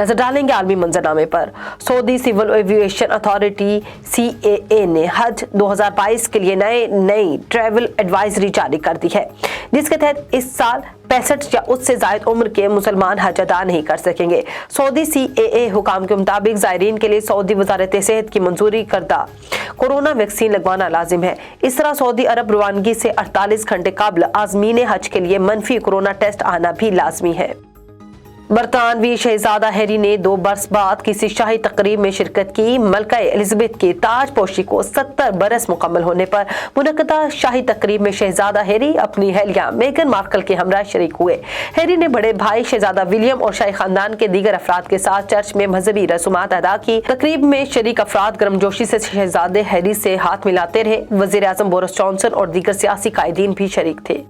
नजर डालेंगे आलमी मंजरनामे पर। Saudi civil aviation authority CAA ने हज 2022 के लिए नई ट्रैवल एडवाइजरी जारी कर दी है, जिसके तहत इस साल 65 या उससे ज्यादा उम्र के मुसलमान हज अदा नहीं कर सकेंगे। सऊदी CAA हुकाम के मुताबिक ज़ायरीन के लिए सऊदी वजारत सेहत की मंजूरी करदा कोरोना वैक्सीन लगवाना लाजिम है। इस तरह सऊदी अरब रवानगी से 48 घंटे कबल आज़मीन हज के लिए मनफी कोरोना टेस्ट आना भी लाजमी है। बरतानवी शहजादा हैरी ने 2 बरस बाद किसी शाही तकरीब में शिरकत की। मलका एलिजाबेथ की ताजपोशी को 70 बरस मुकम्मल होने पर मुनक्कदा शाही तकरीब में शहजादा हैरी अपनी अहलिया मेगन मार्कल के हमरा शरीक हुए। हैरी ने बड़े भाई शहजादा विलियम और शाही खानदान के दीगर अफराद के साथ चर्च में मजहबी रसूमात अदा की। तकरीब में शरीक अफराद गर्मजोशी से शहजादे हैरी से हाथ मिलाते रहे। वजीर आजम बोरिस जॉनसन और दीगर सियासी कायदीन भी शरीक थे।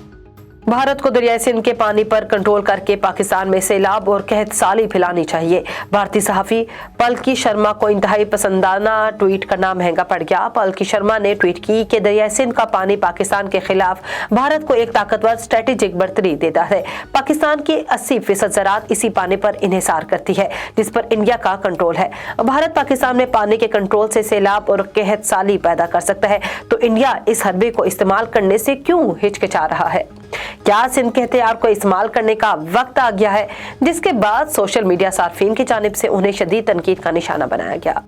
भारत को दरियाई सिंध के पानी पर कंट्रोल करके पाकिस्तान में सैलाब और कहत साली फैलानी चाहिए। भारतीय सहाफी पलकी शर्मा को इंतहाई पसंदाना ट्वीट करना महंगा पड़ गया। पलकी शर्मा ने ट्वीट की कि दरियाई सिंध का पानी पाकिस्तान के खिलाफ भारत को एक ताकतवर स्ट्रेटेजिक बढ़तरी देता है। पाकिस्तान की 80% ज़राअत इसी पानी पर इन्हिसार करती है, जिस पर इंडिया का कंट्रोल है। भारत पाकिस्तान में पानी के कंट्रोल से सैलाब और कहत साली पैदा कर सकता है, तो इंडिया इस हरबे को इस्तेमाल करने से क्यों हिचकिचा रहा है? क्या सिंध के हथियार को इस्तेमाल करने का वक्त आ गया है? जिसके बाद सोशल मीडिया सार्फिन की जानिब से उन्हें शदीद तनकीद का निशाना बनाया गया।